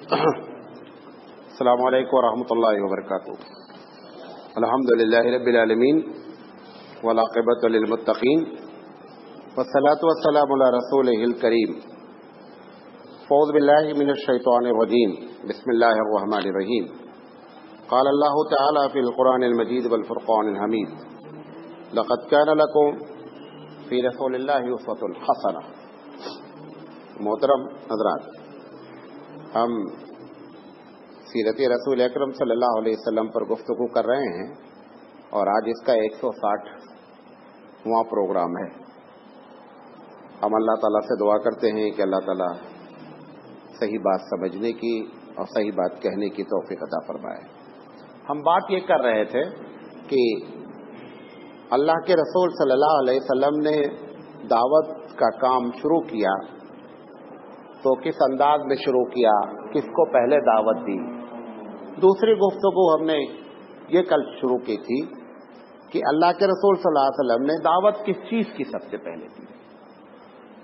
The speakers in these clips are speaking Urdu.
السلام علیکم ورحمۃ اللہ وبرکاتہ. الحمدللہ رب العالمین والعاقبۃ للمتقین والصلاۃ والسلام علی رسولہ الکریم. اعوذ باللہ من الشیطان الرجیم. بسم اللہ الرحمن الرحیم. قال اللہ تعالی فی القرآن المجید والفرقان الحمید. لقد کان لکم فی رسول اللہ اسوۃ حسنہ. محترم حضرات، ہم سیرت رسول اکرم صلی اللہ علیہ وسلم پر گفتگو کر رہے ہیں اور آج اس کا 160واں پروگرام ہے. ہم اللہ تعالیٰ سے دعا کرتے ہیں کہ اللہ تعالیٰ صحیح بات سمجھنے کی اور صحیح بات کہنے کی توفیق عطا فرمائے. ہم بات یہ کر رہے تھے کہ اللہ کے رسول صلی اللہ علیہ وسلم نے دعوت کا کام شروع کیا تو کس انداز میں شروع کیا، کس کو پہلے دعوت دی. دوسری گفتگو ہم نے یہ کل شروع کی تھی کہ اللہ کے رسول صلی اللہ علیہ وسلم نے دعوت کس چیز کی سب سے پہلے دی.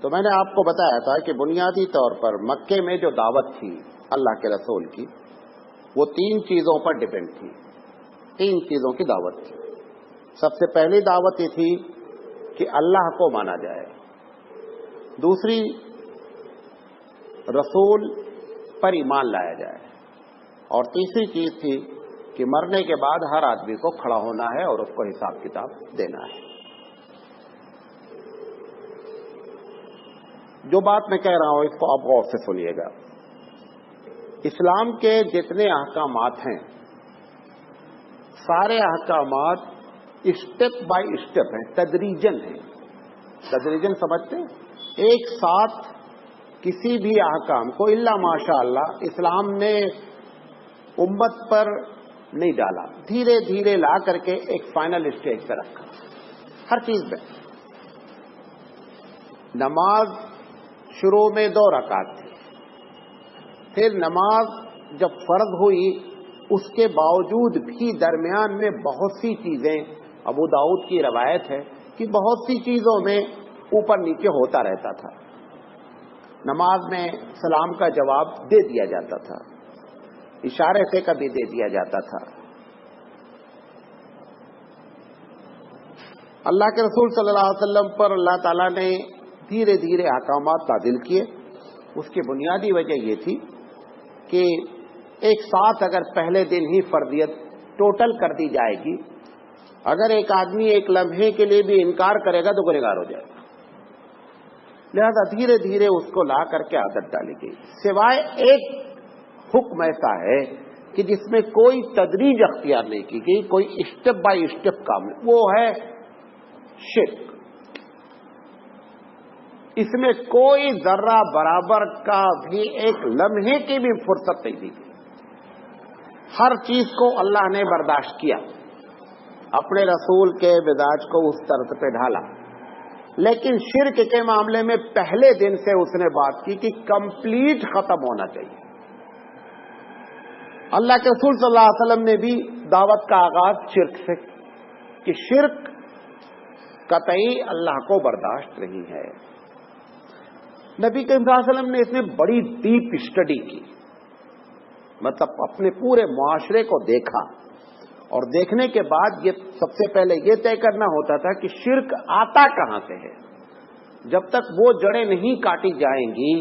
تو میں نے آپ کو بتایا تھا کہ بنیادی طور پر مکے میں جو دعوت تھی اللہ کے رسول کی، وہ 3 چیزوں پر ڈیپینڈ تھی. 3 چیزوں کی دعوت تھی. سب سے پہلی دعوت یہ تھی کہ اللہ کو مانا جائے. دوسری، رسول پر ایمان لایا جائے. اور تیسری چیز تھی کہ مرنے کے بعد ہر آدمی کو کھڑا ہونا ہے اور اس کو حساب کتاب دینا ہے. جو بات میں کہہ رہا ہوں اس کو آپ غور سے سنیے گا. اسلام کے جتنے احکامات ہیں سارے احکامات اسٹیپ بائی اسٹیپ ہیں، تدریجن ہیں. تدریجن سمجھتے ہیں؟ ایک ساتھ کسی بھی احکام کو الا ماشاء اللہ اسلام نے امت پر نہیں ڈالا، دھیرے دھیرے لا کر کے ایک فائنل اسٹیج پہ رکھا. ہر چیز میں نماز شروع میں 2 رکعت تھی، پھر نماز جب فرض ہوئی اس کے باوجود بھی درمیان میں بہت سی چیزیں، ابو داؤد کی روایت ہے کہ بہت سی چیزوں میں اوپر نیچے ہوتا رہتا تھا. نماز میں سلام کا جواب دے دیا جاتا تھا، اشارے سے کبھی دے دیا جاتا تھا. اللہ کے رسول صلی اللہ علیہ وسلم پر اللہ تعالیٰ نے دھیرے دھیرے احکامات نازل کیے. اس کی بنیادی وجہ یہ تھی کہ ایک ساتھ اگر پہلے دن ہی فرضیت ٹوٹل کر دی جائے گی، اگر ایک آدمی ایک لمحے کے لیے بھی انکار کرے گا تو گنہگار ہو جائے گا. لہذا دھیرے دھیرے اس کو لا کر کے عادت ڈالی گئی. سوائے ایک حکم ایسا ہے کہ جس میں کوئی تدریج اختیار نہیں کی گئی، کوئی اسٹیپ بائی اسٹیپ کام ہے، وہ ہے شرک. اس میں کوئی ذرہ برابر کا بھی ایک لمحے کی بھی فرصت نہیں دی گئی. ہر چیز کو اللہ نے برداشت کیا، اپنے رسول کے مزاج کو اس طرز پہ ڈھالا. لیکن شرک کے معاملے میں پہلے دن سے اس نے بات کی کہ کمپلیٹ ختم ہونا چاہیے. اللہ کے رسول صلی اللہ علیہ وسلم نے بھی دعوت کا آغاز شرک سے کہ شرک قطعی اللہ کو برداشت نہیں ہے. نبی کریم صلی اللہ علیہ وسلم نے اس میں بڑی ڈیپ اسٹڈی کی، مطلب اپنے پورے معاشرے کو دیکھا اور دیکھنے کے بعد یہ سب سے پہلے یہ طے کرنا ہوتا تھا کہ شرک آتا کہاں سے ہے. جب تک وہ جڑیں نہیں کاٹی جائیں گی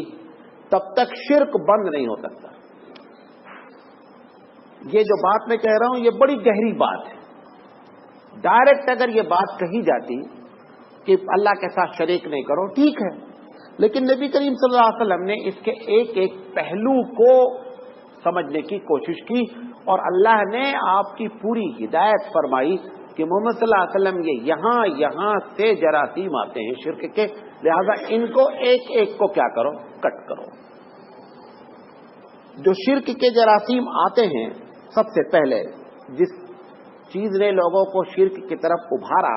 تب تک شرک بند نہیں ہو سکتا. یہ جو بات میں کہہ رہا ہوں یہ بڑی گہری بات ہے. ڈائریکٹ اگر یہ بات کہی جاتی کہ اللہ کے ساتھ شریک نہیں کرو، ٹھیک ہے، لیکن نبی کریم صلی اللہ علیہ وسلم نے اس کے ایک ایک پہلو کو سمجھنے کی کوشش کی اور اللہ نے آپ کی پوری ہدایت فرمائی کہ محمد صلی اللہ علیہ وسلم یہ یہاں سے جراثیم آتے ہیں شرک کے، لہذا ان کو ایک ایک کو کیا کرو، کٹ کرو. جو شرک کے جراثیم آتے ہیں، سب سے پہلے جس چیز نے لوگوں کو شرک کی طرف ابھارا،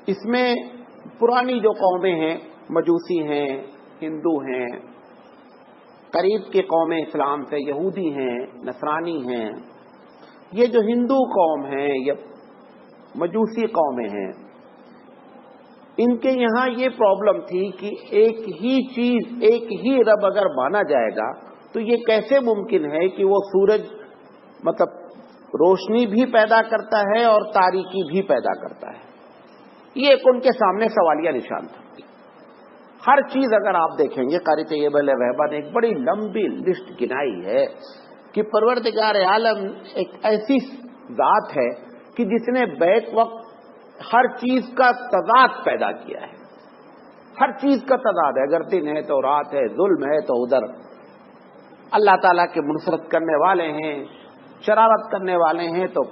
اس میں پرانی جو قومیں ہیں، مجوسی ہیں، ہندو ہیں، قریب کی قومیں اسلام سے یہودی ہیں، نصرانی ہیں. یہ جو ہندو قوم ہیں یا مجوسی قومیں ہیں، ان کے یہاں یہ پرابلم تھی کہ ایک ہی چیز، ایک ہی رب اگر مانا جائے گا تو یہ کیسے ممکن ہے کہ وہ سورج مطلب روشنی بھی پیدا کرتا ہے اور تاریکی بھی پیدا کرتا ہے؟ یہ ایک ان کے سامنے سوالیہ نشان تھا. ہر چیز اگر آپ دیکھیں گے، قاری طیب الرحبہ نے ایک بڑی لمبی لسٹ گنائی ہے کہ پروردگار عالم ایک ایسی ذات ہے کہ جس نے بیک وقت ہر چیز کا تضاد پیدا کیا ہے. ہر چیز کا تضاد ہے، اگر دن ہے تو رات ہے، ظلم ہے تو ادھر اللہ تعالیٰ کے منصرت کرنے والے ہیں، شرارت کرنے والے ہیں تو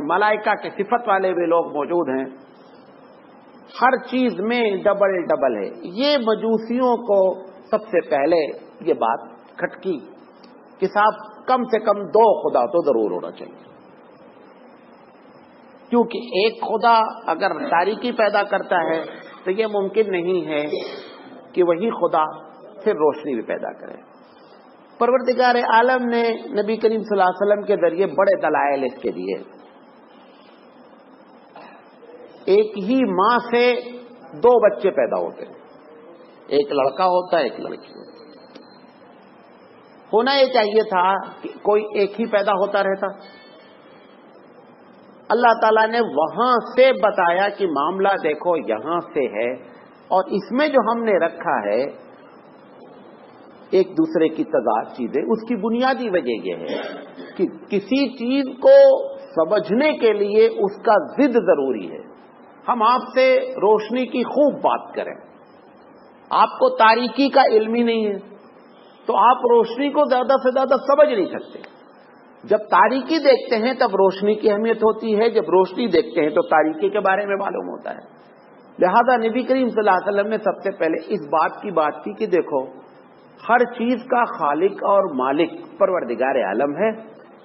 ملائکہ کے صفت والے بھی لوگ موجود ہیں. ہر چیز میں ڈبل ڈبل ہے. یہ مجوسیوں کو سب سے پہلے یہ بات کھٹکی کہ صاحب کم سے کم دو خدا تو ضرور ہونا چاہیے، کیونکہ ایک خدا اگر تاریکی پیدا کرتا ہے تو یہ ممکن نہیں ہے کہ وہی خدا پھر روشنی بھی پیدا کرے. پروردگار عالم نے نبی کریم صلی اللہ علیہ وسلم کے ذریعے بڑے دلائل اس کے دیے. ایک ہی ماں سے دو بچے پیدا ہوتے ہیں، ایک لڑکا ہوتا ہے ایک لڑکی ہوتی ہے. ہونا یہ چاہیے تھا کہ کوئی ایک ہی پیدا ہوتا رہتا. اللہ تعالیٰ نے وہاں سے بتایا کہ معاملہ دیکھو یہاں سے ہے، اور اس میں جو ہم نے رکھا ہے ایک دوسرے کی تضاد چیزیں، اس کی بنیادی وجہ یہ ہے کہ کسی چیز کو سمجھنے کے لیے اس کا ضد ضروری ہے. ہم آپ سے روشنی کی خوب بات کریں، آپ کو تاریکی کا علم ہی نہیں ہے تو آپ روشنی کو زیادہ سے زیادہ سمجھ نہیں سکتے. جب تاریکی دیکھتے ہیں تب روشنی کی اہمیت ہوتی ہے، جب روشنی دیکھتے ہیں تو تاریکی کے بارے میں معلوم ہوتا ہے. لہذا نبی کریم صلی اللہ علیہ وسلم نے سب سے پہلے اس بات کی بات کی کہ دیکھو ہر چیز کا خالق اور مالک پروردگار عالم ہے.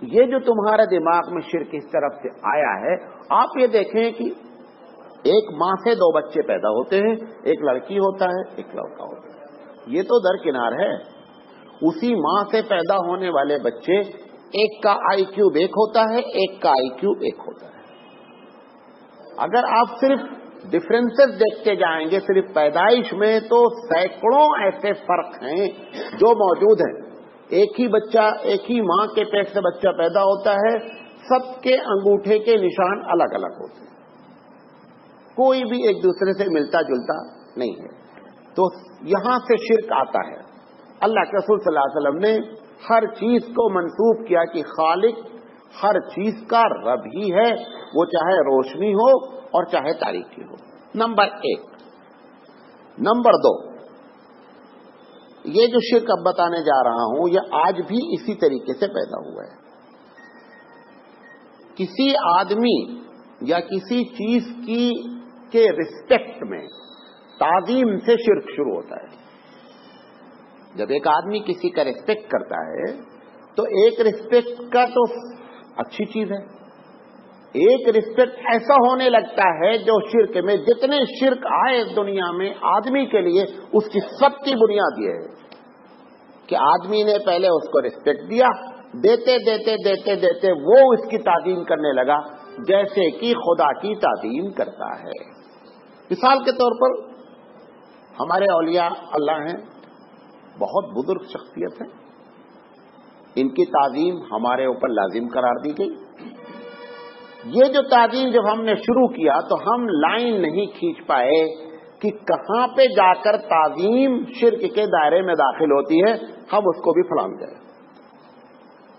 یہ جو تمہارے دماغ میں شرک اس طرف سے آیا ہے، آپ یہ دیکھیں کہ ایک ماں سے دو بچے پیدا ہوتے ہیں، ایک لڑکی ہوتا ہے ایک لڑکا ہوتا ہے. یہ تو درکنار ہے. اسی ماں سے پیدا ہونے والے بچے، ایک کا آئی کیوب ایک ہوتا ہے، ایک کا آئی کیوب ایک ہوتا ہے. اگر آپ صرف ڈفرینسز دیکھتے جائیں گے صرف پیدائش میں تو سینکڑوں ایسے فرق ہیں جو موجود ہیں. ایک ہی بچہ، ایک ہی ماں کے پیٹ سے بچہ پیدا ہوتا ہے، سب کے انگوٹھے کے نشان الگ الگ ہوتے ہیں، کوئی بھی ایک دوسرے سے ملتا جلتا نہیں ہے. تو یہاں سے شرک آتا ہے. اللہ کے رسول صلی اللہ علیہ وسلم نے ہر چیز کو منسوب کیا کہ خالق ہر چیز کا رب ہی ہے، وہ چاہے روشنی ہو اور چاہے تاریکی ہو. نمبر 1. نمبر 2، یہ جو شرک اب بتانے جا رہا ہوں یہ آج بھی اسی طریقے سے پیدا ہوا ہے. کسی آدمی یا کسی چیز کی کے رسپیکٹ میں تعظیم سے شرک شروع ہوتا ہے. جب ایک آدمی کسی کا رسپیکٹ کرتا ہے تو ایک رسپیکٹ کا تو اچھی چیز ہے، ایک رسپیکٹ ایسا ہونے لگتا ہے جو شرک میں جتنے شرک آئے دنیا میں آدمی کے لیے اس کی سب کی بنیاد یہ ہے کہ آدمی نے پہلے اس کو رسپیکٹ دیا، دیتے دیتے دیتے دیتے وہ اس کی تعظیم کرنے لگا جیسے کہ خدا کی تعظیم کرتا ہے. مثال کے طور پر ہمارے اولیاء اللہ ہیں، بہت بزرگ شخصیت ہے، ان کی تعظیم ہمارے اوپر لازم قرار دی گئی. یہ جو تعظیم جب ہم نے شروع کیا تو ہم لائن نہیں کھینچ پائے کہ کہاں پہ جا کر تعظیم شرک کے دائرے میں داخل ہوتی ہے، ہم اس کو بھی پھلانگ گئے.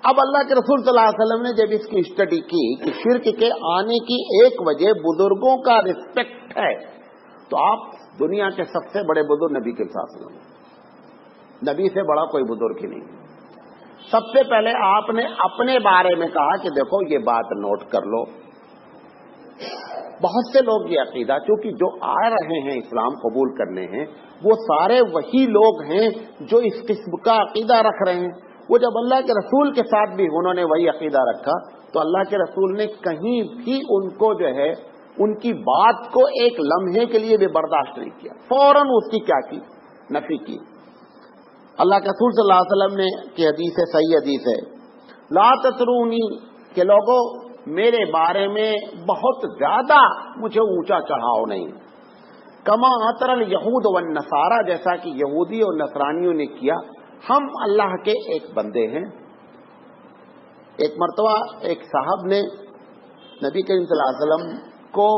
اب اللہ کے رسول صلی اللہ علیہ وسلم نے جب اس کی اسٹڈی کی کہ شرک کے آنے کی ایک وجہ بزرگوں کا رسپیکٹ ہے، تو آپ دنیا کے سب سے بڑے بزرگ نبی کے ساتھ ہیں. نبی سے بڑا کوئی بزرگ ہی نہیں. سب سے پہلے آپ نے اپنے بارے میں کہا کہ دیکھو یہ بات نوٹ کر لو. بہت سے لوگ یہ عقیدہ، چونکہ جو آ رہے ہیں اسلام قبول کرنے ہیں وہ سارے وہی لوگ ہیں جو اس قسم کا عقیدہ رکھ رہے ہیں. وہ جب اللہ کے رسول کے ساتھ بھی انہوں نے وہی عقیدہ رکھا تو اللہ کے رسول نے کہیں بھی ان کو جو ہے ان کی بات کو ایک لمحے کے لیے بھی برداشت نہیں کیا، فوراً اس کی کیا کی؟ نفی کی. اللہ کے رسول صلی اللہ علیہ وسلم نے کی حدیث ہے، صحیح حدیث ہے، لا تطرونی، کہ لوگوں میرے بارے میں بہت زیادہ مجھے اونچا چڑھاؤ نہیں. کما اطر الیہود والنصارى، جیسا کہ یہودی اور نصرانیوں نے کیا. ہم اللہ کے ایک بندے ہیں. ایک مرتبہ ایک صاحب نے نبی کریم صلی اللہ علیہ وسلم کو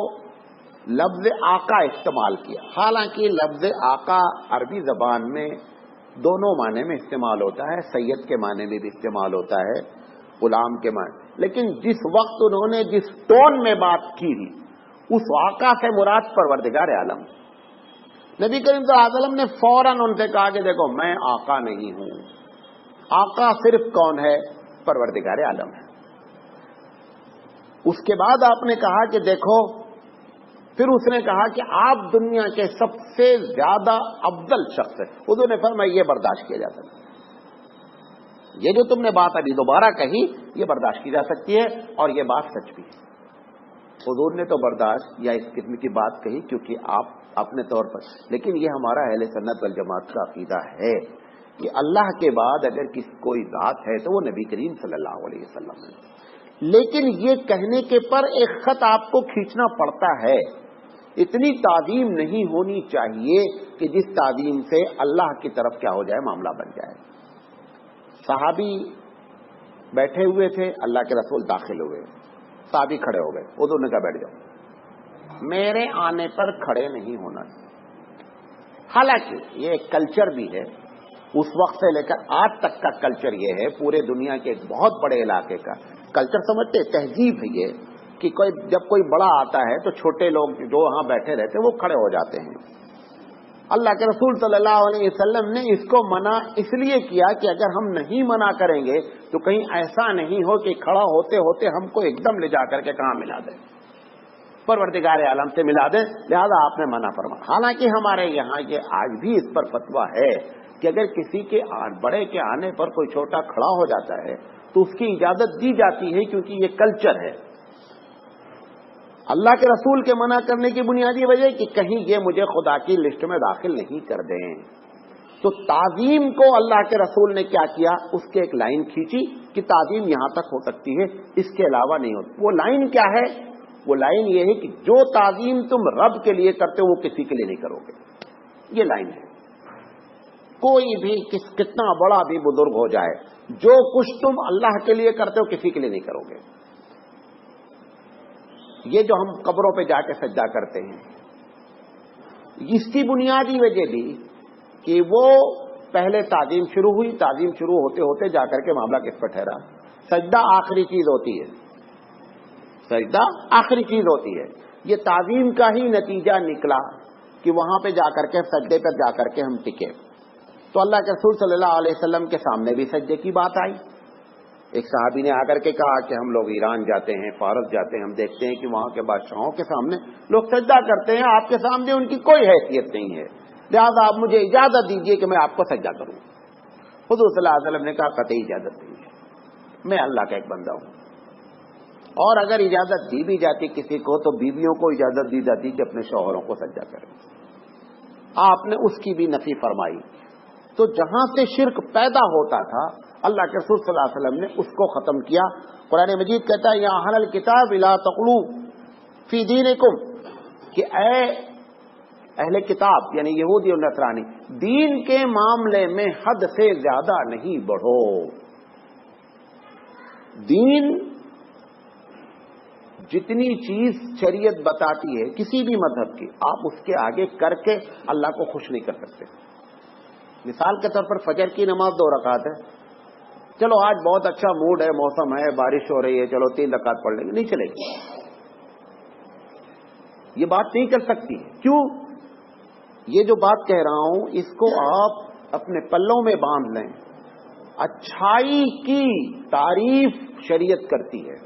لفظ آقا استعمال کیا. حالانکہ لفظ آقا عربی زبان میں دونوں معنی میں استعمال ہوتا ہے، سید کے معنی میں بھی استعمال ہوتا ہے، غلام کے معنی. لیکن جس وقت انہوں نے جس ٹون میں بات کی اس آقا سے مراد پروردگار عالم. نبی کریم صلی اللہ علیہ وسلم نے فوراً ان سے کہا کہ دیکھو میں آقا نہیں ہوں، آقا صرف کون ہے؟ پروردگار عالم ہے. اس کے بعد آپ نے کہا کہ دیکھو، پھر اس نے کہا کہ آپ دنیا کے سب سے زیادہ افضل شخص ہیں. حضور نے فرمایا یہ برداشت کیا جا سکتا ہے، یہ جو تم نے بات ابھی دوبارہ کہی یہ برداشت کی جا سکتی ہے اور یہ بات سچ بھی ہے. حضور نے تو برداشت یا اس قسم کی بات کہی کیونکہ آپ اپنے طور پر، لیکن یہ ہمارا اہل سنت والجماعت کا عقیدہ ہے کہ اللہ کے بعد اگر کوئی ذات ہے تو وہ نبی کریم صلی اللہ علیہ وسلم ہے. لیکن یہ کہنے کے پر ایک خط آپ کو کھینچنا پڑتا ہے. اتنی تعظیم نہیں ہونی چاہیے کہ جس تعظیم سے اللہ کی طرف کیا ہو جائے، معاملہ بن جائے. صحابی بیٹھے ہوئے تھے، اللہ کے رسول داخل ہوئے، صحابی کھڑے ہو گئے. حضور نے کہا بیٹھ جاؤ، میرے آنے پر کھڑے نہیں ہونا. حالانکہ یہ ایک کلچر بھی ہے، اس وقت سے لے کر آج تک کا کلچر یہ ہے، پورے دنیا کے ایک بہت بڑے علاقے کا کلچر سمجھتے، تہذیب ہے یہ کہ جب کوئی بڑا آتا ہے تو چھوٹے لوگ جو وہاں بیٹھے رہتے وہ کھڑے ہو جاتے ہیں. اللہ کے رسول صلی اللہ علیہ وسلم نے اس کو منع اس لیے کیا کہ اگر ہم نہیں منع کریں گے تو کہیں ایسا نہیں ہو کہ کھڑا ہوتے ہوتے ہم کو ایک دم لے جا کر کے کہاں ملا دیں، پروردگار عالم سے ملا دیں. لہذا آپ نے منع فرمایا. حالانکہ ہمارے یہاں یہ آج بھی اس پر فتویٰ ہے کہ اگر کسی کے بڑے کے آنے پر کوئی چھوٹا کھڑا ہو جاتا ہے تو اس کی اجازت دی جاتی ہے، کیونکہ یہ کلچر ہے. اللہ کے رسول کے منع کرنے کی بنیادی وجہ کہ کہیں یہ مجھے خدا کی لسٹ میں داخل نہیں کر دیں. تو تعظیم کو اللہ کے رسول نے کیا کیا، اس کے ایک لائن کھینچی کہ تعظیم یہاں تک ہو سکتی ہے، اس کے علاوہ نہیں ہوتی. وہ لائن کیا ہے؟ وہ لائن یہ ہے کہ جو تعظیم تم رب کے لیے کرتے ہو وہ کسی کے لیے نہیں کرو گے. یہ لائن ہے. کوئی بھی کتنا بڑا بھی بزرگ ہو جائے، جو کچھ تم اللہ کے لیے کرتے ہو کسی کے لیے نہیں کرو گے. یہ جو ہم قبروں پہ جا کے سجدہ کرتے ہیں، اس کی بنیادی وجہ بھی کہ وہ پہلے تعظیم شروع ہوئی، تعظیم شروع ہوتے ہوتے جا کر کے معاملہ کس پر ٹھہرا؟ سجدہ آخری چیز ہوتی ہے، سجدہ آخری چیز ہوتی ہے. یہ تعظیم کا ہی نتیجہ نکلا کہ وہاں پہ جا کر کے سجدے پر جا کر کے ہم ٹکے. تو اللہ کے رسول صلی اللہ علیہ وسلم کے سامنے بھی سجدے کی بات آئی. ایک صحابی نے آ کر کے کہا کہ ہم لوگ ایران جاتے ہیں، فارس جاتے ہیں، ہم دیکھتے ہیں کہ وہاں کے بادشاہوں کے سامنے لوگ سجدہ کرتے ہیں، آپ کے سامنے ان کی کوئی حیثیت نہیں ہے، لہذا آپ مجھے اجازت دیجیے کہ میں آپ کو سجدہ کروں. حضور صلی اللہ علیہ وسلم نے کہا قطعی اجازت نہیں ہے، میں اللہ کا ایک بندہ ہوں. اور اگر اجازت دی بھی جاتی کسی کو تو بیویوں کو اجازت دی جاتی کہ اپنے شوہروں کو سجدہ کریں. آپ نے اس کی بھی نفی فرمائی. تو جہاں سے شرک پیدا ہوتا تھا اللہ کے رسول صلی اللہ علیہ وسلم نے اس کو ختم کیا. قرآن مجید کہتا ہے یا اہل الکتاب لا تغلوا فی دینکم، کہ اے اہل کتاب یعنی یہودی اور نصرانی، دین کے معاملے میں حد سے زیادہ نہیں بڑھو. دین جتنی چیز شریعت بتاتی ہے کسی بھی مذہب کی، آپ اس کے آگے کر کے اللہ کو خوش نہیں کر سکتے. مثال کے طور پر فجر کی نماز 2 رکعت ہے، چلو آج بہت اچھا موڈ ہے، موسم ہے، بارش ہو رہی ہے، چلو 3 رکعت پڑھ لیں گے، نہیں چلے گی. یہ بات نہیں کر سکتی. کیوں؟ یہ جو بات کہہ رہا ہوں اس کو آپ اپنے پلوں میں باندھ لیں. اچھائی کی تعریف شریعت کرتی ہے.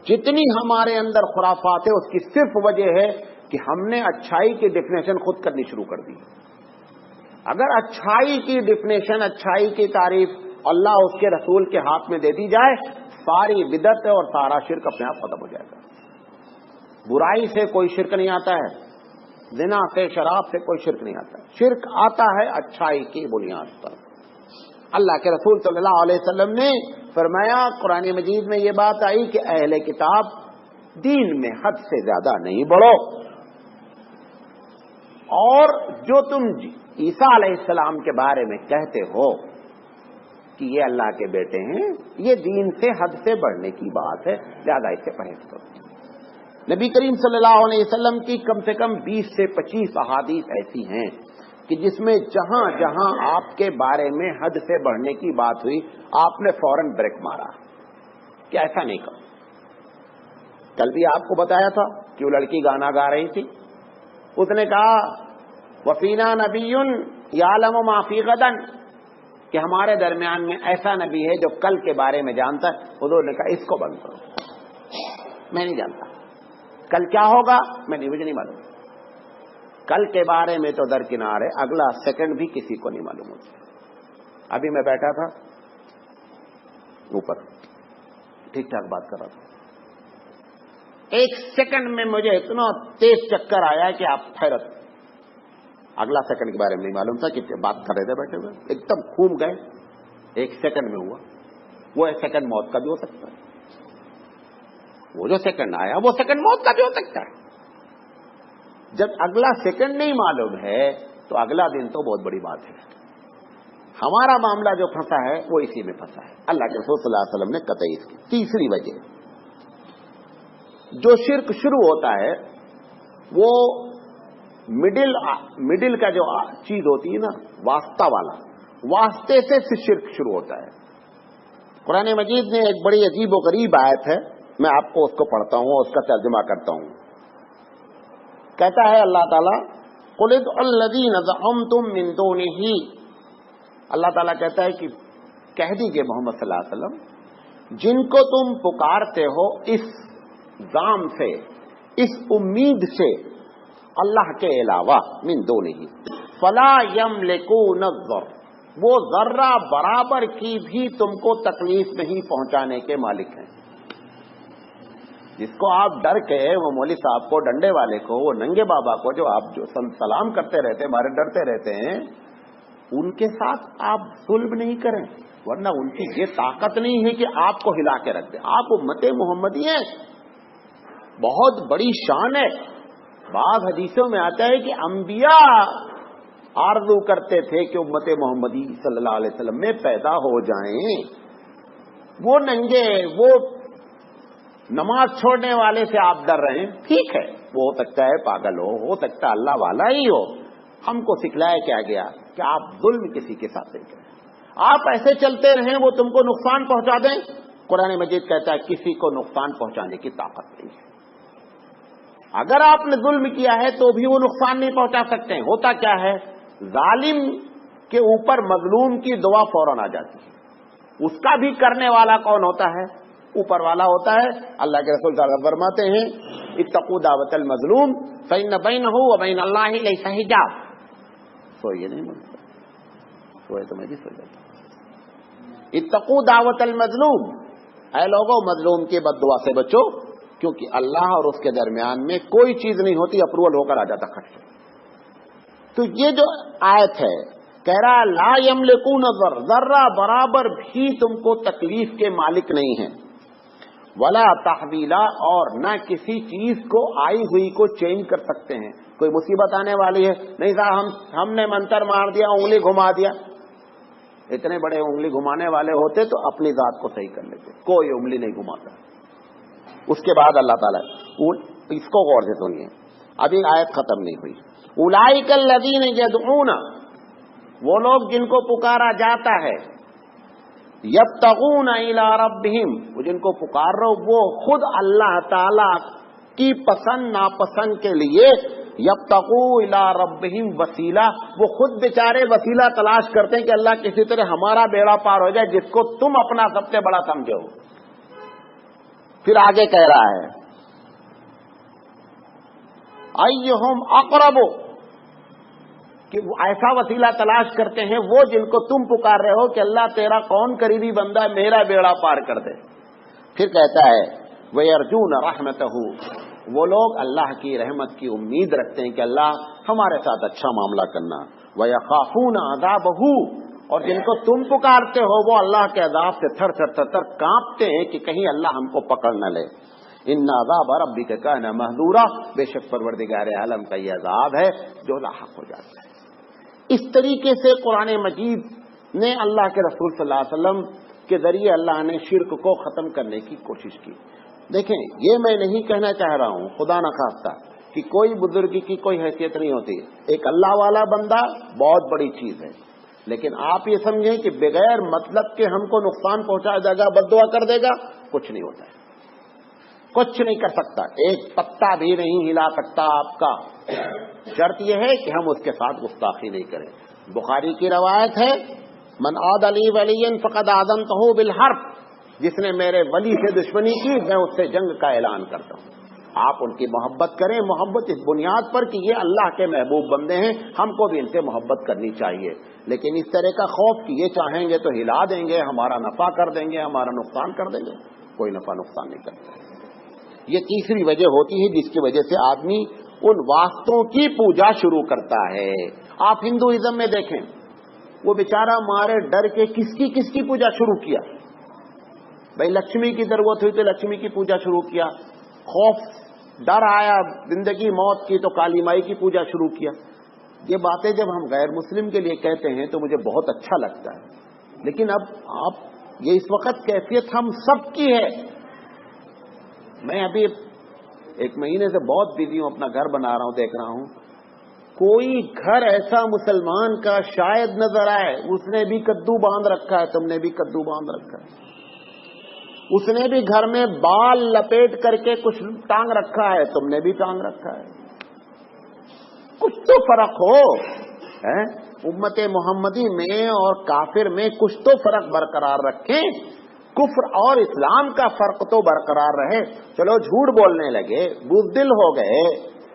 جتنی ہمارے اندر خرافات ہے اس کی صرف وجہ ہے کہ ہم نے اچھائی کی ڈیفینیشن خود کرنی شروع کر دی. اگر اچھائی کی ڈیفینیشن، اچھائی کی تعریف اللہ اس کے رسول کے ہاتھ میں دے دی جائے، ساری بدعت اور سارا شرک اپنے آپ ختم ہو جائے گا. برائی سے کوئی شرک نہیں آتا ہے، زنا سے، شراب سے کوئی شرک نہیں آتا ہے. شرک آتا ہے اچھائی کی بنیاد پر. اللہ کے رسول صلی اللہ علیہ وسلم نے فرمایا، قرآن مجید میں یہ بات آئی کہ اہل کتاب دین میں حد سے زیادہ نہیں بڑھو، اور جو تم عیسیٰ علیہ السلام کے بارے میں کہتے ہو کہ یہ اللہ کے بیٹے ہیں، یہ دین سے حد سے بڑھنے کی بات ہے، لہذا اس سے پرہیز کرو۔ نبی کریم صلی اللہ علیہ وسلم کی کم سے کم 20 سے 25 احادیث ایسی ہیں کہ جس میں جہاں جہاں آپ کے بارے میں حد سے بڑھنے کی بات ہوئی آپ نے فوراً بریک مارا کہ ایسا نہیں کرو۔ کل بھی آپ کو بتایا تھا کہ وہ لڑکی گانا گا رہی تھی، اس نے کہا وفینا نبی یعلم ما فی غدن، کہ ہمارے درمیان میں ایسا نبی ہے جو کل کے بارے میں جانتا ہے۔ حضور نے کہا اس کو بند کرو، میں نہیں جانتا کل کیا ہوگا، مجھے نہیں معلوم۔ کل کے بارے میں تو درکنار ہے، اگلا سیکنڈ بھی کسی کو نہیں معلوم ہوتا۔ ابھی میں بیٹھا تھا اوپر ٹھیک ٹھاک بات کر رہا تھا، ایک سیکنڈ میں مجھے اتنا تیز چکر آیا کہ آپ حیرت، اگلا سیکنڈ کے بارے میں نہیں معلوم تھا کہ بات کر رہے تھے بیٹھے ہوئے، ایک دم گھوم گئے، ایک سیکنڈ میں ہوا۔ وہ ایک سیکنڈ موت کا بھی ہو سکتا ہے، وہ جو سیکنڈ آیا وہ سیکنڈ موت کا بھی ہو سکتا ہے۔ جب اگلا سیکنڈ نہیں معلوم ہے تو اگلا دن تو بہت بڑی بات ہے۔ ہمارا معاملہ جو پھنسا ہے وہ اسی میں پھنسا ہے۔ اللہ کے رسول صلی اللہ علیہ وسلم نے قطعی اس کی تیسری وجہ، جو شرک شروع ہوتا ہے وہ مڈل کا جو چیز ہوتی ہے نا، واسطہ والا، واسطے سے شرک شروع ہوتا ہے۔ قرآن مجید میں ایک بڑی عجیب و غریب آیت ہے، میں آپ کو اس کو پڑھتا ہوں اور اس کا ترجمہ کرتا ہوں۔ کہتا ہے اللہ تعالیٰ قل ادعوا الذین زعمتم من دونہ، اللہ تعالیٰ کہتا ہے کہ کہہ دیجئے محمد صلی اللہ علیہ وسلم، جن کو تم پکارتے ہو اس زام سے، اس امید سے اللہ کے علاوہ، من دونہ فلا یملکون الضر، وہ ذرہ برابر کی بھی تم کو تکلیف نہیں پہنچانے کے مالک ہیں۔ جس کو آپ ڈر کے، وہ مولوی صاحب کو، ڈنڈے والے کو، وہ ننگے بابا کو جو آپ جو سلام کرتے رہتے ہیں، ہمارے ڈرتے رہتے ہیں، ان کے ساتھ آپ ظلم نہیں کریں، ورنہ ان کی یہ طاقت نہیں ہے کہ آپ کو ہلا کے رکھ دیں۔ آپ امت محمدی ہیں، بہت بڑی شان ہے۔ بعض حدیثوں میں آتا ہے کہ انبیاء آرزو کرتے تھے کہ امت محمدی صلی اللہ علیہ وسلم میں پیدا ہو جائیں۔ وہ ننگے، وہ نماز چھوڑنے والے سے آپ ڈر رہے ہیں، ٹھیک ہے، وہ ہو سکتا ہے پاگل ہو سکتا ہے اللہ والا ہی ہو۔ ہم کو سکھلایا کیا گیا کہ آپ ظلم کسی کے ساتھ نہیں کریں، آپ ایسے چلتے رہیں وہ تم کو نقصان پہنچا دیں۔ قرآن مجید کہتا ہے کسی کو نقصان پہنچانے کی طاقت نہیں ہے۔ اگر آپ نے ظلم کیا ہے تو بھی وہ نقصان نہیں پہنچا سکتے ہیں۔ ہوتا کیا ہے، ظالم کے اوپر مظلوم کی دعا فوراً آ جاتی ہے۔ اس کا بھی کرنے والا کون ہوتا ہے؟ اوپر والا ہوتا ہے۔ اللہ کے رسول صلی اللہ علیہ وسلم فرماتے ہیں اتقوا دعوت المظلوم فإن بينه وبين الله ليس حجاب۔ سوئیے نہیں ملتا، سوئے تو میں بھی سو جاتا۔ اتقوا دعوت المظلوم، اے لوگوں مظلوم کی بد دعا سے بچو، کیونکہ اللہ اور اس کے درمیان میں کوئی چیز نہیں ہوتی، اپروول ہو کر آ جاتا خرچ۔ تو یہ جو آیت ہے کہہ رہا لا یملکون الضر، ذرہ برابر بھی تم کو تکلیف کے مالک نہیں ہیں، ولا تحویلا، اور نہ کسی چیز کو آئی ہوئی کو چینج کر سکتے ہیں۔ کوئی مصیبت آنے والی ہے، نہیں صاحب ہم نے منتر مار دیا، انگلی گھما دیا۔ اتنے بڑے انگلی گھمانے والے ہوتے تو اپنی ذات کو صحیح کر لیتے، کوئی انگلی نہیں گھماتا۔ اس کے بعد اللہ تعالیٰ اس کو غور سے سنیے، ابھی آیت ختم نہیں ہوئی۔ اولئک الذین یدعون، وہ لوگ جن کو پکارا جاتا ہے، یبتغون الی ربہم، وہ جن کو پکار رہے ہو وہ خود اللہ تعالی کی پسند ناپسند کے لیے، یبتغوا الی ربہم وسیلہ، وہ خود بیچارے وسیلہ تلاش کرتے ہیں کہ اللہ کسی طرح ہمارا بیڑا پار ہو جائے، جس کو تم اپنا سب سے بڑا سمجھو۔ پھر آگے کہہ رہا ہے ایہم اقرب، کہ وہ ایسا وسیلہ تلاش کرتے ہیں وہ جن کو تم پکار رہے ہو کہ اللہ تیرا کون قریبی بندہ ہے، میرا بیڑا پار کر دے۔ پھر کہتا ہے وَيَرْجُونَ رَحْمَتَهُ، وہ لوگ اللہ کی رحمت کی امید رکھتے ہیں کہ اللہ ہمارے ساتھ اچھا معاملہ کرنا۔ وَيَخَافُونَ عَذَابَهُ، اور جن کو تم پکارتے ہو وہ اللہ کے عذاب سے تھر تھر تھر تھر کانپتے ہیں کہ کہیں اللہ ہم کو پکڑ نہ لے۔ ان عذاب ربک کان محذورا، بے شک پروردگار عالم کا یہ عذاب ہے جو لاحق ہو جاتا ہے۔ اس طریقے سے قرآن مجید نے اللہ کے رسول صلی اللہ علیہ وسلم کے ذریعے اللہ نے شرک کو ختم کرنے کی کوشش کی. دیکھیں یہ میں نہیں کہنا چاہ رہا ہوں خدا نخواستہ کہ کوئی بزرگی کی کوئی حیثیت نہیں ہوتی. ایک اللہ والا بندہ بہت بڑی چیز ہے، لیکن آپ یہ سمجھیں کہ بغیر مطلب کے ہم کو نقصان پہنچا جائے گا، بد دعا کر دے گا، کچھ نہیں ہوتا ہے، کچھ نہیں کر سکتا، ایک پتا بھی نہیں ہلا سکتا آپ کا. شرط یہ ہے کہ ہم اس کے ساتھ گستاخی نہیں کریں. بخاری کی روایت ہے من عاد علی ولی فقد آذنتہ بالحرب، جس نے میرے ولی سے دشمنی کی میں اس سے جنگ کا اعلان کرتا ہوں. آپ ان کی محبت کریں، محبت اس بنیاد پر کہ یہ اللہ کے محبوب بندے ہیں، ہم کو بھی ان سے محبت کرنی چاہیے. لیکن اس طرح کا خوف کہ یہ چاہیں گے تو ہلا دیں گے، ہمارا نفع کر دیں گے، ہمارا نقصان کر دیں گے، کوئی نفع نقصان نہیں کرتا. یہ تیسری وجہ ہوتی ہے جس کی وجہ سے آدمی ان واسطوں کی پوجا شروع کرتا ہے. آپ ہندوازم میں دیکھیں، وہ بیچارہ مارے ڈر کے کس کی پوجا شروع کیا؟ بھائی لکشمی کی ضرورت ہوئی تو لکشمی کی پوجا شروع کیا، خوف ڈر آیا زندگی موت کی تو کالی مائی کی پوجا شروع کیا. یہ باتیں جب ہم غیر مسلم کے لیے کہتے ہیں تو مجھے بہت اچھا لگتا ہے، لیکن اب آپ یہ اس وقت کیفیت ہم سب کی ہے. میں ابھی ایک مہینے سے بہت بزی ہوں، اپنا گھر بنا رہا ہوں، دیکھ رہا ہوں کوئی گھر ایسا مسلمان کا شاید نظر آئے اس نے بھی کدو باندھ رکھا ہے، تم نے بھی کدو باندھ رکھا ہے، اس نے بھی گھر میں بال لپیٹ کر کے کچھ ٹانگ رکھا ہے، تم نے بھی ٹانگ رکھا ہے. کچھ تو فرق ہو. امت محمدی میں اور کافر میں کچھ تو فرق برقرار رکھیں. کفر اور اسلام کا فرق تو برقرار رہے. چلو جھوٹ بولنے لگے، بزدل ہو گئے،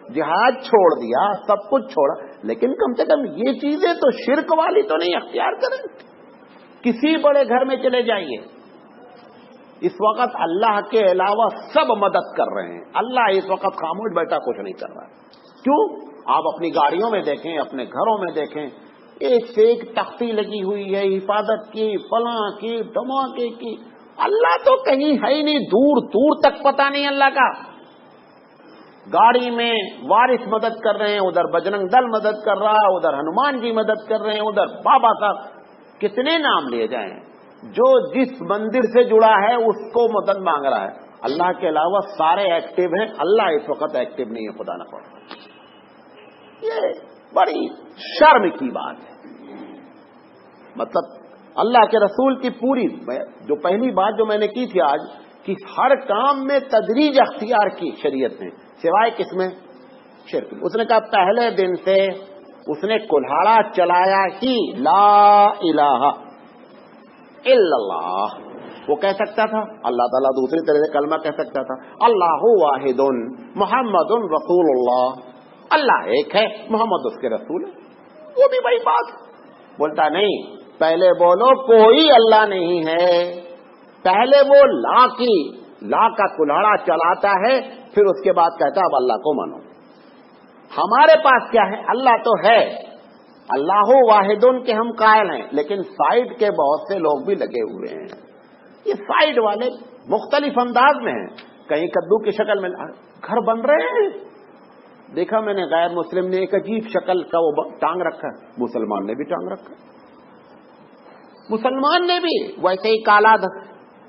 جہاد چھوڑ دیا، سب کچھ چھوڑا، لیکن کم سے کم یہ چیزیں تو شرک والی تو نہیں اختیار کریں. کسی بڑے گھر میں چلے جائیے، اس وقت اللہ کے علاوہ سب مدد کر رہے ہیں، اللہ اس وقت خاموش بیٹھا کچھ نہیں کر رہا. کیوں؟ آپ اپنی گاڑیوں میں دیکھیں، اپنے گھروں میں دیکھیں، ایک سے ایک تختی لگی ہوئی ہے، حفاظت کی، فلاں کی، دھماکے کی. اللہ تو کہیں ہے ہی نہیں، دور دور تک پتہ نہیں اللہ کا. گاڑی میں وارث مدد کر رہے ہیں، ادھر بجرنگ دل مدد کر رہا ہے، ادھر ہنومان جی مدد کر رہے ہیں، ادھر بابا صاحب. کتنے نام لیے جائیں؟ جو جس مندر سے جڑا ہے اس کو مدد مانگ رہا ہے. اللہ کے علاوہ سارے ایکٹیو ہیں، اللہ اس وقت ایکٹیو نہیں ہے. خدا نہ خواستہ، یہ بڑی شرم کی بات ہے. مطلب اللہ کے رسول کی پوری جو پہلی بات جو میں نے کی تھی آج کہ ہر کام میں تدریج اختیار کی شریعت نے، سوائے کس میں؟ شرک. اس نے کہا پہلے دن سے اس نے کلہاڑا چلایا ہی لا الہ الا اللہ. وہ کہہ سکتا تھا اللہ تعالیٰ دوسری طرح سے کلمہ کہہ سکتا تھا اللہ واحد محمد رسول اللہ، اللہ ایک ہے، محمد اس کے رسول ہے. وہ بھی بڑی بات بولتا نہیں. پہلے بولو کوئی اللہ نہیں ہے، پہلے وہ لا کا کلاڑا چلاتا ہے، پھر اس کے بعد کہتا اب اللہ کو مانو. ہمارے پاس کیا ہے؟ اللہ تو ہے، اللہ واحدن کے ہم قائل ہیں، لیکن سائڈ کے بہت سے لوگ بھی لگے ہوئے ہیں. یہ سائڈ والے مختلف انداز میں ہیں. کہیں کدو کی شکل میں گھر بن رہے ہیں، دیکھا میں نے غیر مسلم نے ایک عجیب شکل کا وہ ٹانگ رکھا ہے، مسلمان نے بھی ٹانگ رکھا ہے. مسلمان نے بھی ویسے ہی کالا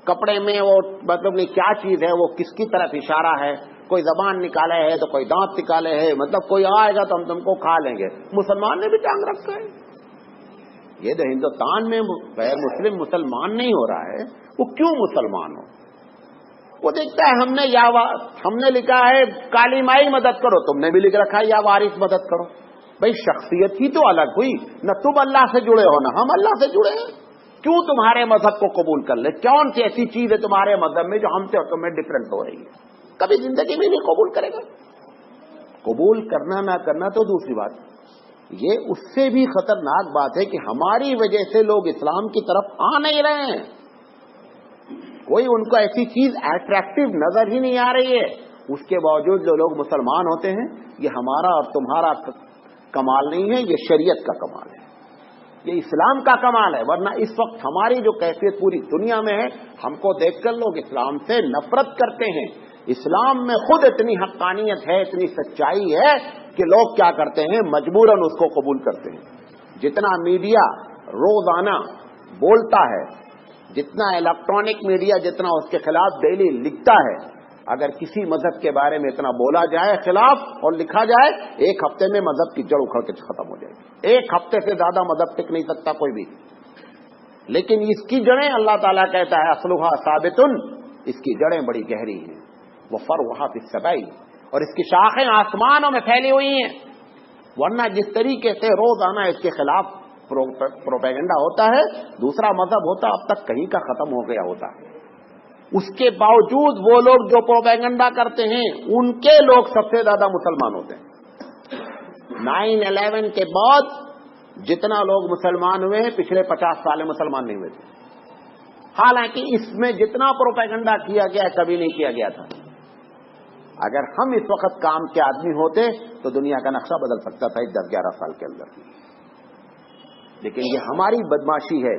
کپڑے میں، وہ مطلب نہیں کیا چیز ہے، وہ کس کی طرف اشارہ ہے، کوئی زبان نکالے ہے تو کوئی دانت نکالے ہے، مطلب کوئی آئے گا تو ہم تم کو کھا لیں گے. مسلمان نے بھی ٹانگ رکھا ہے. یہ جو ہندوستان میں غیر مسلم مسلمان نہیں ہو رہا ہے، وہ کیوں مسلمان ہو؟ وہ دیکھتا ہے ہم نے لکھا ہے کالی مائی مدد کرو، تم نے بھی لکھ رکھا ہے یا وارث مدد کرو. بھائی شخصیت ہی تو الگ ہوئی، نہ تم اللہ سے جڑے ہو نہ ہم اللہ سے جڑے ہیں. کیوں تمہارے مذہب کو قبول کر لے؟ کون سی ایسی چیز ہے تمہارے مذہب میں جو ہم سے اور تمہیں ڈفرینٹ ہو رہی ہے؟ کبھی زندگی میں نہیں قبول کرے گا. قبول کرنا نہ کرنا تو دوسری بات، یہ اس سے بھی خطرناک بات ہے کہ ہماری وجہ سے لوگ اسلام کی طرف آ نہیں رہے ہیں. کوئی ان کو ایسی چیز اٹریکٹیو نظر ہی نہیں آ رہی ہے. اس کے باوجود جو لوگ مسلمان ہوتے ہیں، یہ ہمارا اور تمہارا کمال نہیں ہے، یہ شریعت کا کمال ہے، یہ اسلام کا کمال ہے. ورنہ اس وقت ہماری جو کیفیت پوری دنیا میں ہے، ہم کو دیکھ کر لوگ اسلام سے نفرت کرتے ہیں. اسلام میں خود اتنی حقانیت ہے، اتنی سچائی ہے کہ لوگ کیا کرتے ہیں، مجبوراً اس کو قبول کرتے ہیں. جتنا میڈیا روزانہ بولتا ہے، جتنا الیکٹرانک میڈیا جتنا اس کے خلاف ڈیلی لکھتا ہے، اگر کسی مذہب کے بارے میں اتنا بولا جائے خلاف اور لکھا جائے، ایک ہفتے میں مذہب کی جڑ اکھڑ کے ختم ہو جائے گی. ایک ہفتے سے زیادہ مذہب ٹک نہیں سکتا کوئی بھی. لیکن اس کی جڑیں اللہ تعالیٰ کہتا ہے اصلھا ثابت، اس کی جڑیں بڑی گہری ہیں. وفرعھا فی السماء، اور اس کی شاخیں آسمانوں میں پھیلی ہوئی ہیں. ورنہ جس طریقے سے روزانہ اس کے خلاف پروپیگنڈا ہوتا ہے، دوسرا مذہب ہوتا اب تک کہیں کا ختم ہو گیا ہوتا. اس کے باوجود وہ لوگ جو پروپیگنڈا کرتے ہیں ان کے لوگ سب سے زیادہ مسلمان ہوتے ہیں. 9/11 کے بعد جتنا لوگ مسلمان ہوئے ہیں پچھلے 50 سال میں مسلمان نہیں ہوئے تھے. حالانکہ اس میں جتنا پروپیگنڈا کیا گیا کبھی نہیں کیا گیا تھا. اگر ہم اس وقت کام کے آدمی ہوتے تو دنیا کا نقشہ بدل سکتا تھا 10-11 سال کے اندر. لیکن یہ ہماری بدماشی ہے.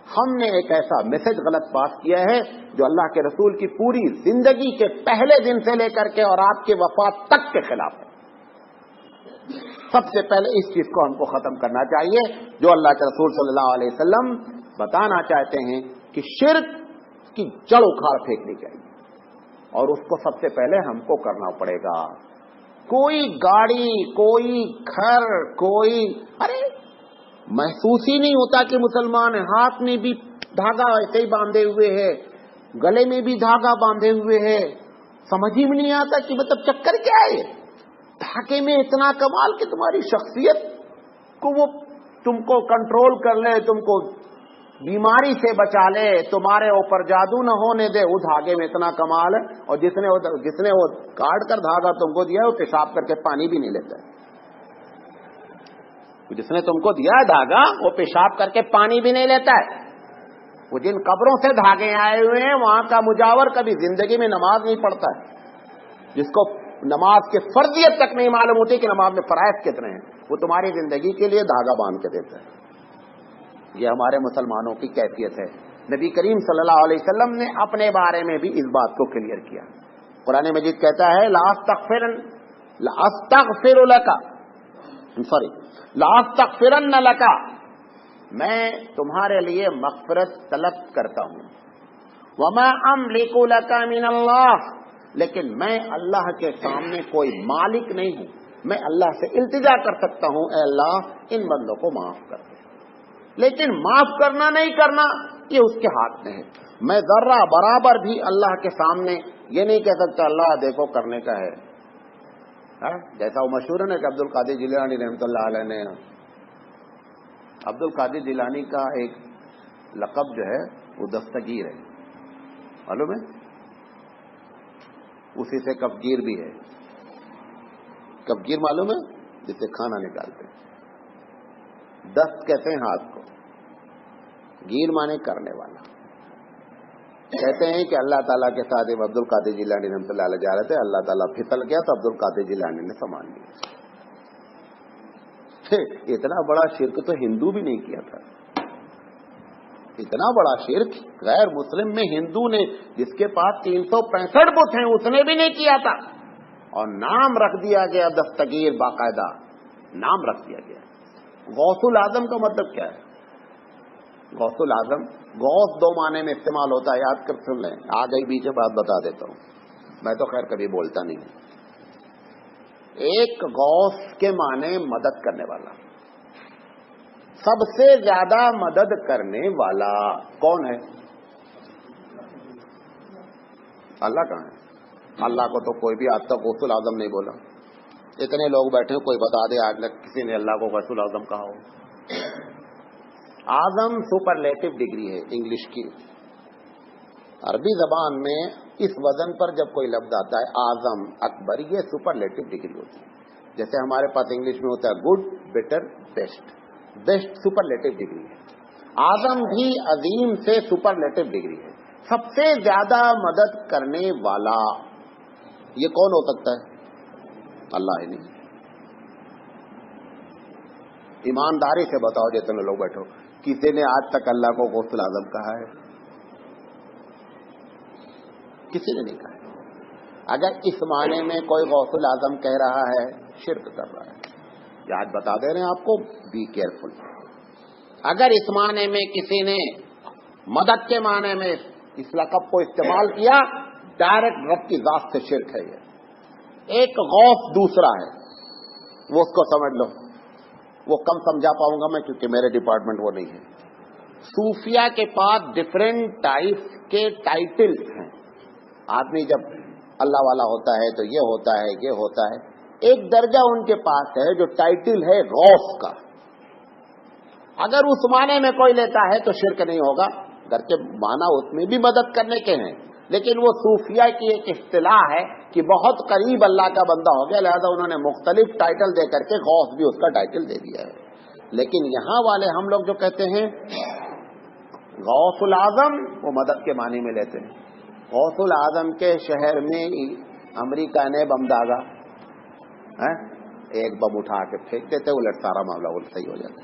ہم نے ایک ایسا میسج غلط پاس کیا ہے جو اللہ کے رسول کی پوری زندگی کے پہلے دن سے لے کر کے اور آپ کے وفات تک کے خلاف ہے. سب سے پہلے اس چیز کو ہم کو ختم کرنا چاہیے جو اللہ کے رسول صلی اللہ علیہ وسلم بتانا چاہتے ہیں کہ شرک کی جڑ اکھاڑ پھینکنی چاہیے، اور اس کو سب سے پہلے ہم کو کرنا پڑے گا. کوئی گاڑی، کوئی گھر، کوئی محسوس ہی نہیں ہوتا کہ مسلمان ہیں. ہاتھ میں بھی دھاگا ایسے ہی باندھے ہوئے ہے، گلے میں بھی دھاگا باندھے ہوئے ہے. سمجھ ہی نہیں آتا کہ مطلب چکر کیا ہے. دھاگے میں اتنا کمال کہ تمہاری شخصیت کو وہ تم کو کنٹرول کر لے، تم کو بیماری سے بچا لے، تمہارے اوپر جادو نہ ہونے دے. وہ دھاگے میں اتنا کمال ہے. اور جس نے وہ کاٹ کر دھاگا تم کو دیا وہ پیشاب کر کے پانی بھی نہیں لیتا ہے. جس نے تم کو دیا دھاگا وہ پیشاب کر کے پانی بھی نہیں لیتا ہے. وہ جن قبروں سے دھاگے آئے ہوئے ہیں وہاں کا مجاور کبھی زندگی میں نماز نہیں پڑھتا ہے. جس کو نماز کے فرضیت تک نہیں معلوم ہوتی کہ نماز میں فرائض کتنے ہیں، وہ تمہاری زندگی کے لیے دھاگا باندھ کے دیتا ہے. یہ ہمارے مسلمانوں کی کیفیت ہے. نبی کریم صلی اللہ علیہ وسلم نے اپنے بارے میں بھی اس بات کو کلیئر کیا. قرآن مجید کہتا ہے لا استغفرن لک، میں تمہارے لیے مغفرت طلب کرتا ہوں. وما املک لک من اللہ، لیکن میں اللہ کے سامنے کوئی مالک نہیں ہوں. میں اللہ سے التجا کر سکتا ہوں اے اللہ ان بندوں کو معاف کر دے، لیکن معاف کرنا نہیں کرنا یہ اس کے ہاتھ میں ہے. میں ذرہ برابر بھی اللہ کے سامنے یہ نہیں کہہ سکتا اللہ دیکھو کرنے کا ہے. جیسا وہ مشہور ہے نا کہ عبد القادر جیلانی رحمۃ اللہ علیہ نے، عبد القادر جیلانی کا ایک لقب جو ہے وہ دستگیر ہے، معلوم ہے؟ اسی سے کفگیر بھی ہے. کفگیر معلوم ہے؟ جس سے کھانا نکالتے ہیں. دست کہتے ہیں ہاتھ کو، گیر مانے کرنے والا. کہتے ہیں کہ اللہ تعالیٰ کے ساتھ عبد القادر جیلانی رحمۃ اللہ علیہ جا رہے تھے، اللہ تعالیٰ پھسل گیا تو عبد القادر جیلانی نے سامان لیا. اتنا بڑا شرک تو ہندو بھی نہیں کیا تھا. اتنا بڑا شرک غیر مسلم میں ہندو نے جس کے پاس 365 بت ہیں اس نے بھی نہیں کیا تھا. اور نام رکھ دیا گیا دستگیر، باقاعدہ نام رکھ دیا گیا. غوث العظم کا مطلب کیا ہے؟ غوث العظم، غوث دو معنی میں استعمال ہوتا ہے، یاد کر سن لیں. آ گئی بیچ بات بتا دیتا ہوں، میں تو خیر کبھی بولتا نہیں ہوں. ایک غوث کے معنی مدد کرنے والا، سب سے زیادہ مدد کرنے والا کون ہے؟ اللہ کہاں ہے؟ اللہ کو تو کوئی بھی آج تک غوث العظم نہیں بولا. اتنے لوگ بیٹھے کوئی بتا دے آج تک کسی نے اللہ کو غوث العظم کہا ہو. اعظم سپرلیٹو ڈگری ہے انگلش کی. عربی زبان میں اس وزن پر جب کوئی لفظ آتا ہے اعظم، اکبر، یہ سپرلیٹو ڈگری ہوتی ہے. جیسے ہمارے پاس انگلش میں ہوتا ہے good, better, best. Best superlative degree ہے. اعظم بھی عظیم سے سپرلیٹو ڈگری ہے. سب سے زیادہ مدد کرنے والا یہ کون ہو سکتا ہے؟ اللہ ہی نہیں. ایمانداری سے بتاؤ جتنے لوگ بیٹھو، کسی نے آج تک اللہ کو غوث العظم کہا ہے؟ کسی نے نہیں کہا. اگر اس معنی میں کوئی غوث العظم کہہ رہا ہے شرک کر رہا ہے. آج بتا دے رہے ہیں آپ کو، بی کیئرفل. اگر اس معنی میں کسی نے مدد کے معنی میں اس لقب کو استعمال کیا، ڈائریکٹ رب کی ذات سے شرک ہے. یہ ایک غوث دوسرا ہے، وہ اس کو سمجھ لو. وہ کم سمجھا پاؤں گا میں کیونکہ میرے ڈپارٹمنٹ وہ نہیں ہے. صوفیہ کے پاس ڈفرینٹ ٹائپس کے ٹائٹل ہیں. آدمی جب اللہ والا ہوتا ہے تو یہ ہوتا ہے، یہ ہوتا ہے. ایک درجہ ان کے پاس ہے جو ٹائٹل ہے غوث کا. اگر اس معنی میں کوئی لیتا ہے تو شرک نہیں ہوگا، گرچہ معنی اس میں بھی مدد کرنے کے ہیں، لیکن وہ صوفیہ کی ایک اصطلاح ہے کہ بہت قریب اللہ کا بندہ ہو گیا، لہذا انہوں نے مختلف ٹائٹل دے کر کے غوث بھی اس کا ٹائٹل دے دیا ہے. لیکن یہاں والے ہم لوگ جو کہتے ہیں غوث العظم، وہ مدد کے معنی میں لیتے ہیں. غوث العظم کے شہر میں امریکہ نے بم داغا، ایک بم اٹھا کے پھینک دیتے، الٹ سارا معاملہ الٹ صحیح ہو جاتا.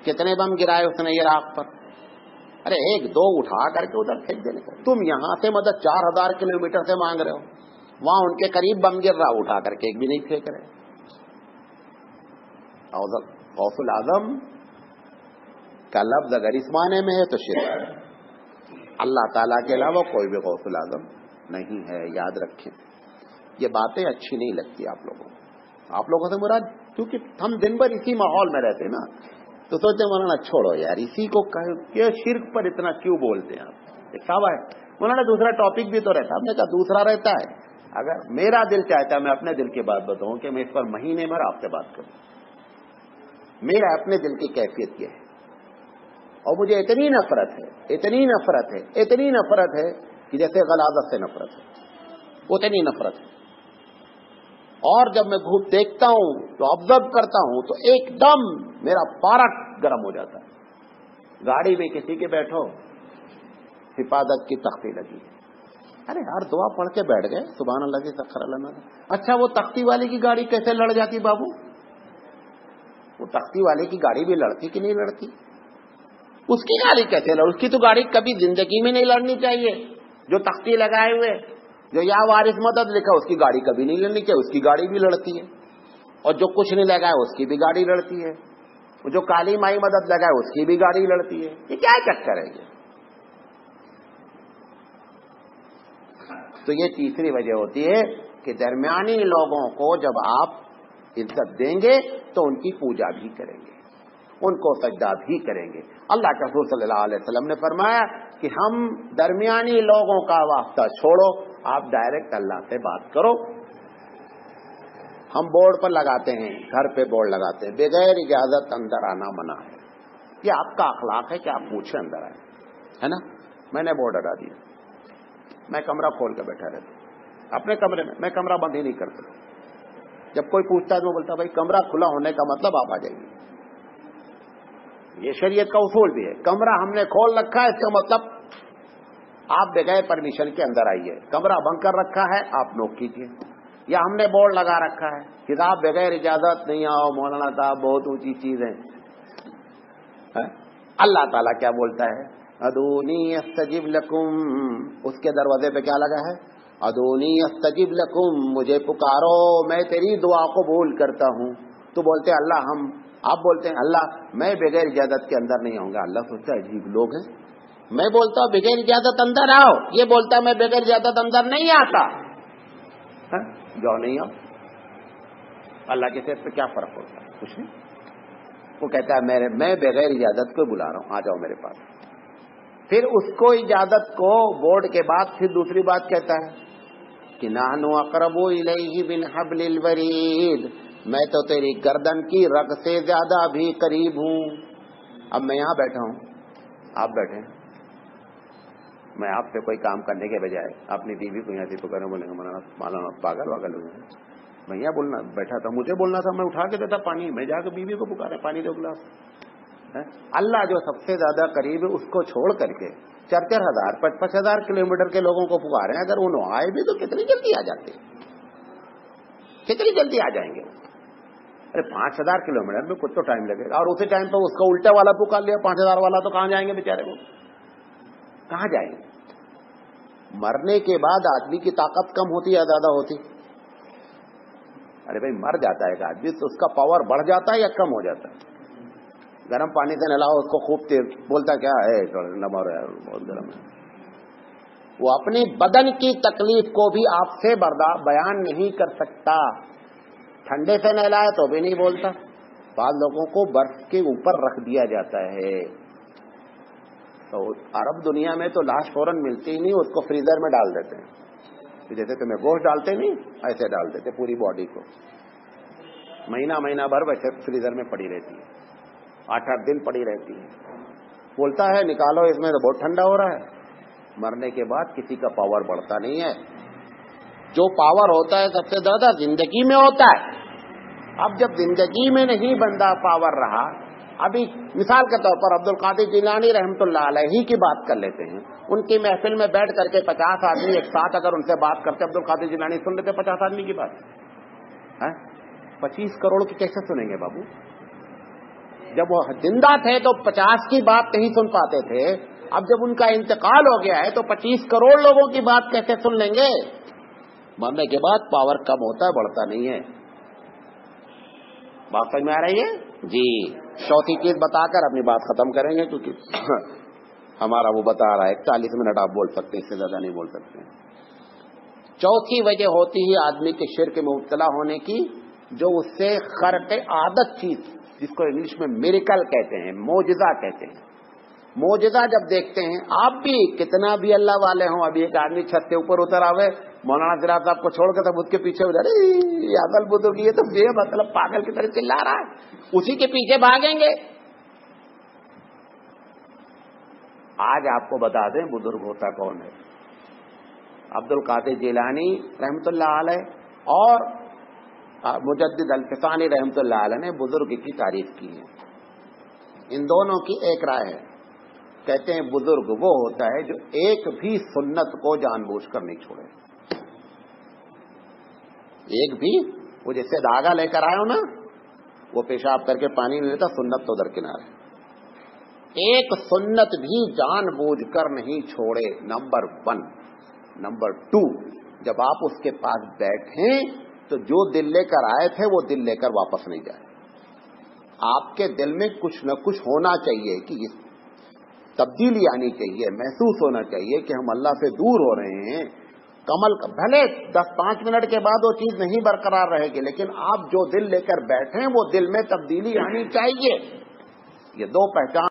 کتنے بم گرائے اس نے عراق پر؟ ارے ایک دو اٹھا کر کے ادھر پھینک دینے کا. تم یہاں سے مدد 4000 کلومیٹر سے مانگ رہے ہو، وہاں ان کے قریب بم گر رہا، اٹھا کر کے ایک بھی نہیں پھینک رہے. غوث العظم کا لفظ اگر اس معنی میں ہے تو شرک ہے. اللہ تعالیٰ کے علاوہ کوئی بھی غوث العظم نہیں ہے، یاد رکھیں. یہ باتیں اچھی نہیں لگتی آپ لوگوں کو. آپ لوگوں سے مراد، کیونکہ ہم دن بھر اسی ماحول میں رہتے ہیں نا، تو سوچتے ہیں مولانا چھوڑو یار اسی کو کہ شرک پر اتنا کیوں بولتے ہیں آپ. ایک صاحب ہے مولانا دوسرا ٹاپک بھی تو رہتا ہے. ہم نے کہا دوسرا رہتا ہے، اگر میرا دل چاہتا ہے میں اپنے دل کی بات بتاؤں کہ میں اس پر مہینے بھر آپ سے بات کروں. میرا اپنے دل کی کیفیت یہ ہے، اور مجھے اتنی نفرت ہے، اتنی نفرت ہے، اتنی نفرت ہے کہ جیسے غلاظت سے نفرت ہے، اتنی نفرت ہے. اور جب میں گھوم دیکھتا ہوں تو آبزرو کرتا ہوں تو ایک دم میرا پارا گرم ہو جاتا ہے. گاڑی میں کسی کے بیٹھو، حفاظت کی تختی لگی، ارے یار دعا پڑھ کے بیٹھ گئے، سبحان اللہ کی سخر اللہ. اچھا وہ تختی والی کی گاڑی کیسے لڑ جاتی بابو؟ وہ تختی والے کی گاڑی بھی لڑتی کہ نہیں لڑتی؟ اس کی گاڑی کیسے لڑ؟ اس کی تو گاڑی کبھی زندگی میں نہیں لڑنی چاہیے. جو تختی لگائے ہوئے، جو یا وارث مدد لکھا، اس کی گاڑی کبھی نہیں لڑنی چاہیے، اس کی گاڑی بھی لڑتی ہے. اور جو کچھ نہیں لگائے اس کی بھی گاڑی لڑتی ہے. جو کالی مائی مدد لگائے اس کی بھی گاڑی لڑتی ہے. یہ کیا چکر ہے یہ؟ تو یہ تیسری وجہ ہوتی ہے کہ درمیانی لوگوں کو جب آپ عزت دیں گے تو ان کی پوجا بھی کریں گے، ان کو سجدہ بھی کریں گے. اللہ کے رسول صلی اللہ علیہ وسلم نے فرمایا کہ ہم درمیانی لوگوں کا واسطہ چھوڑو، آپ ڈائریکٹ اللہ سے بات کرو. ہم بورڈ پر لگاتے ہیں، گھر پہ بورڈ لگاتے ہیں بغیر اجازت اندر آنا منع ہے. یہ آپ کا اخلاق ہے کہ آپ پوچھیں اندر آئے، ہے نا؟ میں نے بورڈ ہٹا دیا. میں کمرہ کھول کے بیٹھا رہتا ہوں اپنے کمرے میں کمرہ بند ہی نہیں کرتا. جب کوئی پوچھتا ہے تو میں بولتا بھائی کمرہ کھلا ہونے کا مطلب آپ آ جائیے. یہ شریعت کا اصول بھی ہے. کمرہ ہم نے کھول رکھا ہے، اس کا مطلب آپ بغیر پرمیشن کے اندر آئیے. کمرہ بند کر رکھا ہے، آپ نوک کیجیے. یا ہم نے بورڈ لگا رکھا ہے کتاب بغیر اجازت نہیں آؤ، مولانا صاحب بہت اونچی چیز ہے. اللہ تعالیٰ کیا بولتا ہے؟ ادونی استجب لکم. اس کے دروازے پہ کیا لگا ہے؟ ادونی استجب لکم، مجھے پکارو میں تیری دعا قبول کرتا ہوں. تو بولتے ہیں اللہ آپ بولتے ہیں اللہ میں بغیر اجازت کے اندر نہیں آؤں گا. اللہ سوچتا ہے عجیب لوگ ہیں، میں بولتا ہوں بغیر اجازت اندر آؤ، یہ بولتا ہے میں بغیر اجازت اندر نہیں آتا. جو نہیں آؤ، اللہ کے سر پہ کیا فرق ہوتا ہے؟ کچھ نہیں. وہ کہتا ہے میں بغیر اجازت کو بلا رہا ہوں، آ جاؤ میرے پاس. پھر اس کو اجازت کو بورڈ کے بعد پھر دوسری بات کہتا ہے کہ نحن اقرب الیہ من حبل الورید، میں تو تیری گردن کی رگ سے زیادہ بھی قریب ہوں. اب میں یہاں بیٹھا ہوں، آپ بیٹھے ہیں، میں آپ سے کوئی کام کرنے کے بجائے اپنی بیوی کو یہاں سے پکڑنے بولیں گے مولانا پاگل واگل ہو گئے. میں یہاں بولنا بیٹھا تھا، مجھے بولنا تھا، میں اٹھا کے دیتا پانی، میں جا کے بیوی کو پکارے پانی دو گلاس. اللہ جو سب سے زیادہ قریب ہے اس کو چھوڑ کر کے 4,000 5,000 کلومیٹر کے لوگوں کو پکارے. اگر انہوں آئے بھی تو کتنی جلدی آ جاتے، کتنی جلدی آ جائیں گے. ارے 5,000 کلومیٹر میں کچھ تو ٹائم لگے گا. اور اسی ٹائم پہ اس کا الٹا والا پکار لیا 5,000 والا، تو کہاں جائیں گے بیچارے کو؟ کہاں جائیں گے؟ مرنے کے بعد آدمی کی طاقت کم ہوتی یا زیادہ ہوتی؟ ارے بھائی مر جاتا ہے ایک آدمی تو اس کا پاور بڑھ جاتا ہے یا کم ہو جاتا ہے؟ گرم پانی سے نہلاؤ اس کو خوب تیز، بولتا کیا ہے نمر ہے بہت گرم ہے. وہ اپنی بدن کی تکلیف کو بھی آپ سے بیان نہیں کر سکتا. ٹھنڈے سے نہلائے تو بھی نہیں بولتا. بعض لوگوں کو برف کے اوپر رکھ دیا جاتا ہے. تو عرب دنیا میں تو لاش فوراً ملتی ہی نہیں، اس کو فریزر میں ڈال دیتے ہیں. جیسے تمہیں گوشت ڈالتے نہیں ایسے ڈال دیتے پوری باڈی کو. مہینہ بھر ویسے فریزر میں پڑی رہتی ہے، 8 دن پڑی رہتی ہے. بولتا ہے نکالو اس میں تو بہت ٹھنڈا ہو رہا ہے. مرنے کے بعد کسی کا پاور بڑھتا نہیں ہے. جو پاور ہوتا ہے سب سے زیادہ زندگی میں ہوتا ہے. اب جب زندگی میں نہیں بندہ پاور رہا، ابھی مثال کے طور پر عبد القادر جیلانی رحمۃ اللہ علیہ کی بات کر لیتے ہیں. ان کی محفل میں بیٹھ کر کے 50 آدمی ایک ساتھ اگر ان سے بات کرتے، عبد القادر جیلانی سن لیتے 50 آدمی کی بات. 25 کروڑ کی کیسے سنیں گے بابو؟ جب وہ زندہ تھے تو 50 کی بات نہیں سن پاتے تھے. اب جب ان کا انتقال ہو گیا ہے تو 25 کروڑ لوگوں کی بات کیسے سن لیں گے؟ مرنے کے بعد پاور کم ہوتا ہے، بڑھتا نہیں ہے. بات سمجھ میں آ رہی ہے جی؟ چوتھی چیز بتا کر اپنی بات ختم کریں گے، کیونکہ ہمارا وہ بتا رہا ہے 40 منٹ آپ بول سکتے ہیں، اس سے زیادہ نہیں بول سکتے. چوتھی وجہ ہوتی ہے آدمی کے شرک میں مبتلا ہونے کی، جو اس سے خرق عادت چیز، جس کو انگلش میں میریکل کہتے ہیں، معجزہ کہتے ہیں. معجزہ جب دیکھتے ہیں، آپ بھی کتنا بھی اللہ والے ہوں، ابھی ایک آدمی چھت کے اوپر اتر آوے، مولانا سراج صاحب کو چھوڑ کے تب اس کے پیچھے ادھر اصل بزرگ یہ تو بے مطلب پاگل کی طرح چلا رہا ہے، اسی کے پیچھے بھاگیں گے. آج آپ کو بتا دیں بزرگ ہوتا کون ہے. عبد القادر جیلانی رحمۃ اللہ علیہ اور مجدد الفسانی رحمۃ اللہ علیہ نے بزرگ کی تعریف کی ہے. ان دونوں کی ایک رائے ہے. کہتے ہیں بزرگ وہ ہوتا ہے جو ایک بھی سنت کو جان بوجھ کر نہیں چھوڑے. ایک بھی، وہ جیسے دھاگا لے کر آئے ہو نا، وہ پیشاب کر کے پانی نہیں لیتا، سنت تو درکنار ہے. ایک سنت بھی جان بوجھ کر نہیں چھوڑے، نمبر 1. نمبر 2، جب آپ اس کے پاس بیٹھیں تو جو دل لے کر آئے تھے وہ دل لے کر واپس نہیں جائے. آپ کے دل میں کچھ نہ کچھ ہونا چاہیے، کہ تبدیلی آنی چاہیے، محسوس ہونا چاہیے کہ ہم اللہ سے دور ہو رہے ہیں. کمل بھلے 10-5 منٹ کے بعد وہ چیز نہیں برقرار رہے گی، لیکن آپ جو دل لے کر بیٹھیں وہ دل میں تبدیلی آنی چاہیے. یہ 2 پہچان